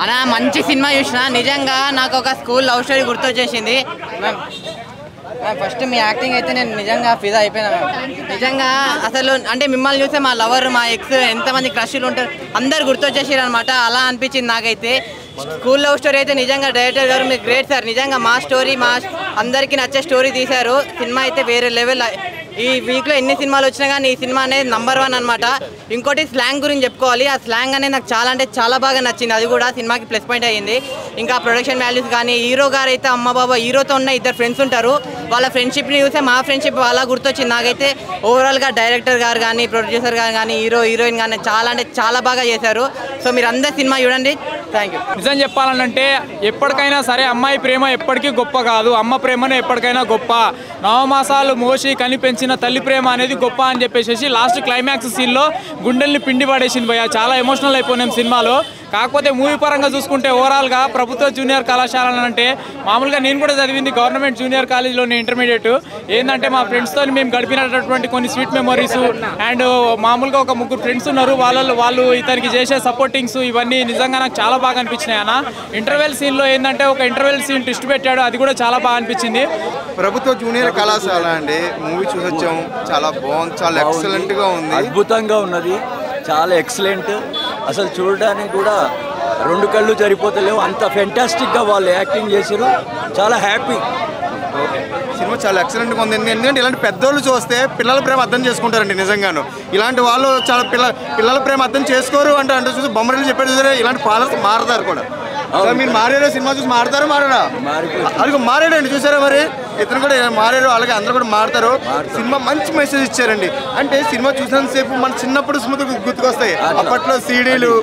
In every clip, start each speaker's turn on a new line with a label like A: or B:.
A: అలా మంచి సినిమా చూసిన నిజంగా నాకు ఒక స్కూల్ లవ్ స్టోరీ గుర్తొచ్చేసింది ఫస్ట్ మీ యాక్టింగ్ అయితే నేను నిజంగా ఫిదా అయిపోయినా నిజంగా అసలు అంటే మిమ్మల్ని చూస్తే మా లవర్ మా ఎక్స్ ఎంతమంది క్రష్లు ఉంటారు అందరు గుర్తొచ్చేసారు అనమాట అలా అనిపించింది నాకైతే స్కూల్ లవ్ స్టోరీ అయితే నిజంగా డైరెక్టర్ గారు మీరు గ్రేట్ సార్ నిజంగా మా స్టోరీ మా అందరికీ నచ్చే స్టోరీ తీశారు సినిమా అయితే వేరే లెవెల్ ఈ వీక్లో ఎన్ని సినిమాలు వచ్చినా కానీ ఈ సినిమా అనేది నంబర్ 1 అనమాట ఇంకోటి స్లాంగ్ గురించి చెప్పుకోవాలి ఆ స్లాంగ్ అనేది నాకు చాలా అంటే చాలా బాగా నచ్చింది అది కూడా సినిమాకి ప్లస్ పాయింట్ అయ్యింది ఇంకా ప్రొడక్షన్ వాల్యూస్ కానీ హీరో గారు అయితే అమ్మ బాబా హీరోతో ఉన్న 2 ఫ్రెండ్స్ ఉంటారు వాళ్ళ ఫ్రెండ్షిప్ని చూస్తే మా ఫ్రెండ్షిప్ అలా గుర్తొచ్చింది నాకైతే ఓవరాల్గా డైరెక్టర్ గారు కానీ ప్రొడ్యూసర్ గారు కానీ హీరోయిన్ కానీ చాలా అంటే చాలా బాగా చేశారు సో మీరు అందరు సినిమా చూడండి థ్యాంక్ యూ
B: నిజం చెప్పాలంటే ఎప్పటికైనా సరే అమ్మాయి ప్రేమ ఎప్పటికీ గొప్ప కాదు అమ్మ ప్రేమనే ఎప్పటికైనా గొప్ప నవమాసాలు మోసి కనిపెంచిన తల్లి ప్రేమ అనేది గొప్ప అని చెప్పేసి లాస్ట్ క్లైమాక్స్ సీన్లో గుండెల్ని పిండి పడేసింది భయ్య చాలా ఎమోషనల్ అయిపోయినాం సినిమాలో కాకపోతే మూవీ పరంగా చూసుకుంటే ఓవరాల్గా ప్రభుత్వ జూనియర్ కళాశాల అంటే మామూలుగా నేను కూడా చదివింది గవర్నమెంట్ జూనియర్ కాలేజీలోని ఇంటర్మీడియట్ ఏంటంటే మా ఫ్రెండ్స్తో మేము గడిపినటువంటి కొన్ని స్వీట్ మెమరీస్ అండ్ మామూలుగా ఒక 3 ఫ్రెండ్స్ ఉన్నారు వాళ్ళు ఇతనికి చేసే సపోర్టింగ్స్ ఇవన్నీ నిజంగా నాకు చాలా బాగా అనిపించినాయి అన్న ఇంటర్వెల్ సీన్లో ఏంటంటే ఒక ఇంటర్వెల్ సీన్ ట్విస్ట్ పెట్టాడు అది కూడా చాలా బాగా అనిపించింది
C: ప్రభుత్వ జూనియర్ కళాశాల అండి మూవీ చూసొచ్చాం చాలా బాగుంది చాలా ఎక్సలెంట్గా ఉంది
D: అద్భుతంగా ఉన్నది చాలా ఎక్సలెంట్ అసలు చూడడానికి కూడా 2 కళ్ళు సరిపోతలేవు అంత ఫెంటాస్టిక్గా వాళ్ళు యాక్టింగ్ చేశారు చాలా హ్యాపీ
C: సినిమా చాలా ఎక్సలెంట్గా ఉంది ఎందుకంటే ఇలాంటి పెద్దోళ్ళు చూస్తే పిల్లల ప్రేమ అర్థం చేసుకుంటారండి నిజంగాను ఇలాంటి వాళ్ళు చాలా పిల్లల ప్రేమ అర్థం చేసుకోరు అంటే చూసి బొమ్మలు చెప్పాడు చూసారే ఇలాంటి పాలన మారతారు కూడా మీరు మారారు సినిమా చూసి మారతారు మారారా అలాగే మారాడండి చూసారా మరి ఇతను కూడా మారారు అలాగే అందరూ కూడా మారుతారు సినిమా మంచి మెసేజ్ ఇచ్చారండి అంటే సినిమా చూసినంతసేపు మన చిన్నప్పుడు స్మృతి గుర్తుకొస్తాయి అప్పట్లో సీడీలు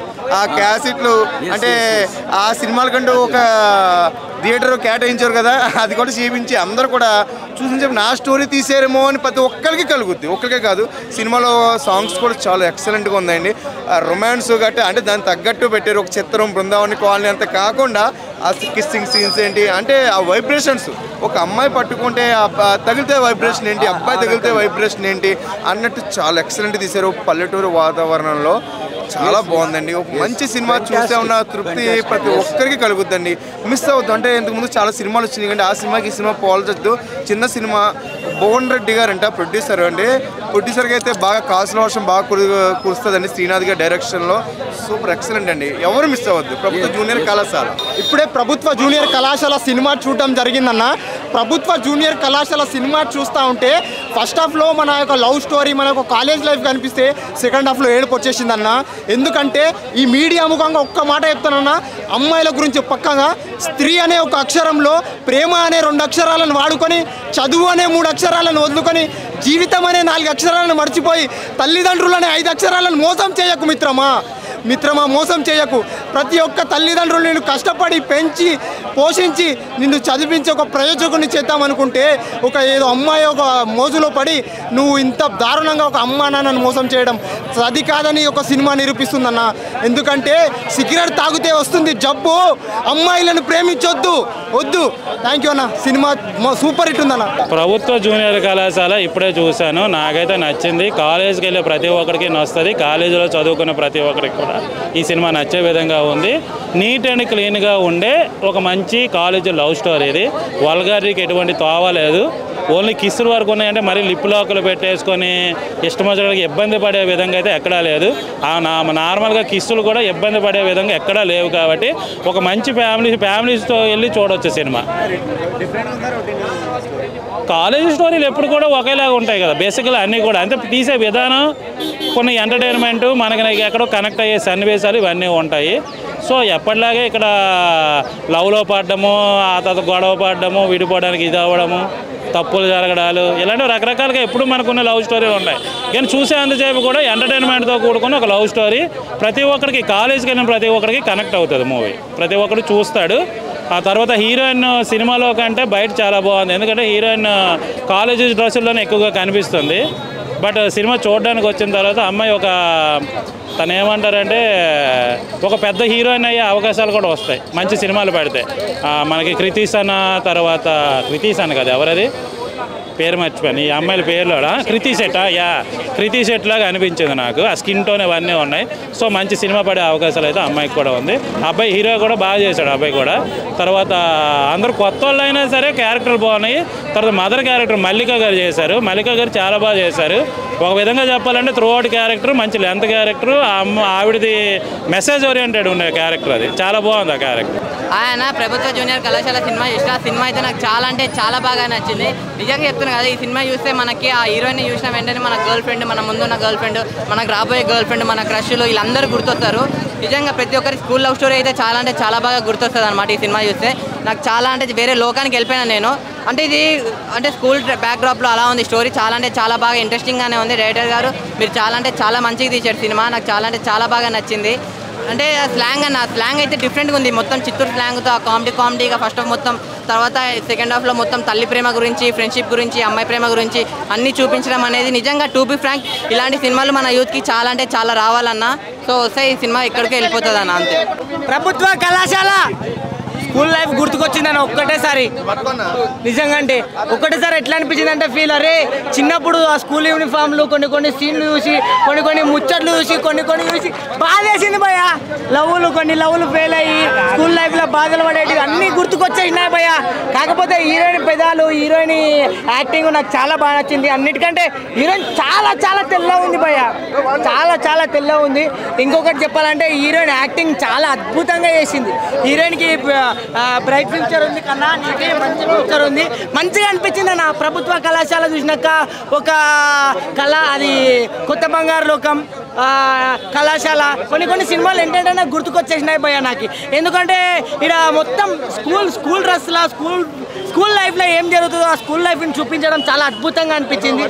C: ఆ క్యాసెట్లు అంటే ఆ సినిమాల కంటూ ఒక థియేటర్ కేటాయించారు కదా అది కూడా చూపించి అందరూ కూడా చూసిన చెప్పి నా స్టోరీ తీసారేమో అని ప్రతి ఒక్కరికి కలుగుద్ది ఒక్కరికే కాదు సినిమాలో సాంగ్స్ కూడా చాలా ఎక్సలెంట్గా ఉందండి రొమాన్స్ గట్రా అంటే దానికి తగ్గట్టు పెట్టారు ఒక చిత్రం బృందావని కాలనీ అంత కాకుండా ఆ కిస్సింగ్ సీన్స్ ఏంటి అంటే ఆ వైబ్రేషన్స్ ఒక అమ్మాయి పట్టుకుంటే తగిలితే వైబ్రేషన్ ఏంటి అబ్బాయి తగిలితే వైబ్రేషన్ ఏంటి అన్నట్టు చాలా ఎక్సలెంట్ తీశారు పల్లెటూరు వాతావరణంలో చాలా బాగుందండి ఒక మంచి సినిమా చూసే ఉన్న తృప్తి ప్రతి ఒక్కరికి కలుగుద్దండి మిస్ అవుద్దు అంటే ఇంతకుముందు చాలా సినిమాలు వచ్చినాయి కానీ ఆ సినిమాకి ఈ సినిమా పోల్చొద్దు చిన్న సినిమా భువన్ రెడ్డి గారు అంట ప్రొడ్యూసర్ అండి ప్రొడ్యూసర్కి అయితే బాగా కాసుల వర్షం బాగా కురుస్తుందండి శ్రీనాథ్ గారి డైరెక్షన్లో సూపర్ ఎక్సలెంట్ అండి ఎవరు మిస్ అవ్వద్దు ప్రభుత్వ జూనియర్ కళాశాల
E: ఇప్పుడే ప్రభుత్వ జూనియర్ కళాశాల సినిమా చూడడం జరిగిందన్న ప్రభుత్వ జూనియర్ కళాశాల సినిమా చూస్తూ ఉంటే ఫస్ట్ హాఫ్లో మన యొక్క లవ్ స్టోరీ మన యొక్క కాలేజ్ లైఫ్ కనిపిస్తే సెకండ్ హాఫ్లో ఏడుపు వచ్చేసిందన్న ఎందుకంటే ఈ మీడియా ముఖంగా ఒక్క మాట చెప్తానన్నా అమ్మాయిల గురించి పక్కగా స్త్రీ అనే ఒక అక్షరంలో ప్రేమ అనే 2 అక్షరాలను వాడుకొని చదువు అనే 3 అక్షరాలను వదులుకొని జీవితం అనే 4 అక్షరాలను మర్చిపోయి తల్లిదండ్రులనే 5 అక్షరాలను మోసం చేయకు మిత్రమా మోసం చేయకు ప్రతి ఒక్క తల్లిదండ్రులు నిన్ను కష్టపడి పెంచి పోషించి నిన్ను చదివించి ఒక ప్రయోజకుని చేద్దామనుకుంటే ఒక ఏదో అమ్మాయి ఒక మోజులో పడి నువ్వు ఇంత దారుణంగా ఒక అమ్మా నాన్నను మోసం చేయడం అది కాదని ఒక సినిమా నిరూపిస్తుందన్న ఎందుకంటే సిగరెట్ తాగితే వస్తుంది జబ్బు అమ్మాయిలను ప్రేమించొద్దు వద్దు థ్యాంక్ యూ అన్న సినిమా సూపర్ హిట్ ఉందన్న
F: ప్రభుత్వ జూనియర్ కళాశాల ఇప్పుడే చూశాను నాకైతే నచ్చింది కాలేజీకి వెళ్ళే ప్రతి ఒక్కరికి నచ్చుతుంది కాలేజీలో చదువుకునే ప్రతి ఒక్కరికి కూడా ఈ సినిమా నచ్చే విధంగా ఉంది నీట్ అండ్ క్లీన్గా ఉండే ఒక మంచి కాలేజీ లవ్ స్టోరీ ఇది వల్గారిటీకి ఎటువంటి తోవలేదు ఓన్లీ కిస్సుల వరకు ఉన్నాయంటే మరీ లిప్ లాక్లు పెట్టేసుకొని ఇష్టమొచ్చినకి ఇబ్బంది పడే విధంగా అయితే ఎక్కడా లేదు నార్మల్గా కిస్సులు కూడా ఇబ్బంది పడే విధంగా ఎక్కడా లేవు కాబట్టి ఒక మంచి ఫ్యామిలీస్తో వెళ్ళి చూడవచ్చు సినిమా కాలేజ్ స్టోరీలు ఎప్పుడు కూడా ఒకేలాగా ఉంటాయి కదా బేసిక్గా అన్నీ కూడా అంతే తీసే విధానం కొన్ని ఎంటర్టైన్మెంట్ మనకి ఎక్కడో కనెక్ట్ అయ్యే సన్నివేశాలు ఇవన్నీ ఉంటాయి సో ఎప్పటిలాగే ఇక్కడ లవ్లో పడడము ఆ తర్వాత గొడవ పడడము విడిపోవడానికి ఇది అవ్వడము తప్పులు జరగడాలు ఇలాంటివి రకరకాలుగా ఎప్పుడు మనకున్న లవ్ స్టోరీలు ఉంటాయి కానీ చూసేంతసేపు కూడా ఎంటర్టైన్మెంట్తో కూడుకుని ఒక లవ్ స్టోరీ ప్రతి ఒక్కరికి కాలేజీకి వెళ్ళిన ప్రతి ఒక్కరికి కనెక్ట్ అవుతుంది మూవీ ప్రతి ఒక్కరు చూస్తాడు ఆ తర్వాత హీరోయిన్ సినిమాలో కంటే బయట చాలా బాగుంది ఎందుకంటే హీరోయిన్ కాలేజీ డ్రెస్సుల్లోనే ఎక్కువగా కనిపిస్తుంది బట్ సినిమా చూడడానికి వచ్చిన తర్వాత అమ్మాయి ఒక తను ఏమంటారంటే ఒక పెద్ద హీరోయిన్ అయ్యే అవకాశాలు కూడా వస్తాయి మంచి సినిమాలు పెడితే మనకి కృతీస్ అన్న తర్వాత కృతీస్ అన్న కదా ఎవరది పేరు మర్చిపోయాను. ఈ అమ్మాయిల పేర్లో కృతి శెట్టా కృతి శెట్ లాగా అనిపించింది నాకు. ఆ స్కిన్ టోన్ అవన్నీ ఉన్నాయి. సో మంచి సినిమా పడే అవకాశాలు అయితే అమ్మాయికి కూడా ఉంది. అబ్బాయి హీరో కూడా బాగా చేశాడు అబ్బాయి కూడా. తర్వాత అందరూ కొత్త వాళ్ళు అయినా సరే క్యారెక్టర్లు బాగున్నాయి. తర్వాత మదర్ క్యారెక్టర్ మల్లిక గారు చేశారు. మల్లిక గారు చాలా బాగా చేశారు. ఒక విధంగా చెప్పాలంటే త్రూ అవుట్ క్యారెక్టర్ మంచి లెంత్ క్యారెక్టర్. ఆవిడది మెసేజ్ ఓరియంటెడ్ ఉండే క్యారెక్టర్, అది చాలా బాగుంది ఆ క్యారెక్టర్.
A: ఆయన ప్రభుత్వ జూనియర్ కళాశాల సినిమా చూసిన సినిమా అయితే నాకు చాలా అంటే చాలా బాగా నచ్చింది. నిజంగా చెప్తున్నాను కదా, ఈ సినిమా చూస్తే మనకి ఆ హీరోయిన్ చూసిన వెంటనే మన గర్ల్ ఫ్రెండ్, మన ముందున్న గర్ల్ ఫ్రెండ్, మనకు రాబోయే గర్ల్ ఫ్రెండ్, మన క్రష్లు వీళ్ళందరూ గుర్తొస్తారు. నిజంగా ప్రతి ఒక్కరి స్కూల్ లవ్ స్టోరీ అయితే చాలా అంటే చాలా బాగా గుర్తొస్తుంది అనమాట. ఈ సినిమా చూస్తే నాకు చాలా అంటే వేరే లోకానికి వెళ్ళిపోయినా నేను. అంటే ఇది అంటే స్కూల్ బ్యాక్డ్రాప్లో అలా ఉంది స్టోరీ. చాలా అంటే చాలా బాగా ఇంట్రెస్టింగ్గానే ఉంది. డైరెక్టర్ గారు మీరు చాలా అంటే చాలా మంచిగా తీశారు సినిమా. నాకు చాలా అంటే చాలా బాగా నచ్చింది. అంటే స్లాంగ్ అన్న స్లాంగ్ అయితే డిఫరెంట్గా ఉంది. మొత్తం చిత్తూరు స్లాంగ్తో కామెడీగా ఫస్ట్ హాఫ్ మొత్తం, తర్వాత సెకండ్ హాఫ్లో మొత్తం తల్లి ప్రేమ గురించి, ఫ్రెండ్షిప్ గురించి, అమ్మాయి ప్రేమ గురించి అన్నీ చూపించడం అనేది నిజంగా టు బి ఫ్రాంక్ ఇలాంటి సినిమాలు మన యూత్కి చాలా అంటే చాలా రావాలన్నా. సో వస్తే ఈ సినిమా ఎక్కడికి వెళ్ళిపోతుంది అన్న, అంతే.
G: ప్రభుత్వ కళాశాల స్కూల్ లైఫ్ గుర్తుకొచ్చిందని ఒక్కటేసారి. నిజంగా అంటే ఒక్కటేసారి ఎట్లా అనిపించింది అంటే ఫీల్, అరే చిన్నప్పుడు ఆ స్కూల్ యూనిఫామ్లు కొన్ని సీన్లు చూసి, కొన్ని ముచ్చట్లు చూసి, కొన్ని చూసి బాధేసింది భయ్య. కొన్ని లవ్లు ఫెయిల్ అయ్యి స్కూల్ లైఫ్లో బాధలు పడేటివి అన్నీ గుర్తుకొచ్చేసినాయి భయ్య. కాకపోతే హీరోయిన్ పెదాలు, హీరోయిన్ యాక్టింగ్ నాకు చాలా బాగా నచ్చింది. అన్నిటికంటే హీరోయిన్ చాలా తెల్ల ఉంది భయ్య, చాలా తెల్ల ఉంది. ఇంకొకటి చెప్పాలంటే హీరోయిన్ యాక్టింగ్ చాలా అద్భుతంగా చేసింది. హీరోయిన్కి బ్రైట్ ఫ్యూచర్ ఉంది కన్నా, నీకే మంచి ఫ్యూచర్ ఉంది. మంచిగా అనిపించింది అన్న. ప్రభుత్వ కళాశాల చూసినాక ఒక కళ, అది కొత్త బంగారు లోకం కళాశాల, కొన్ని సినిమాలు ఏంటంటే నాకు గుర్తుకొచ్చేసినాయి భయ్య నాకు. ఎందుకంటే ఇక్కడ మొత్తం స్కూల్ డ్రెస్లా స్కూల్ లైఫ్లో ఏం జరుగుతుందో ఆ స్కూల్ లైఫ్ని చూపించడం చాలా అద్భుతంగా అనిపించింది.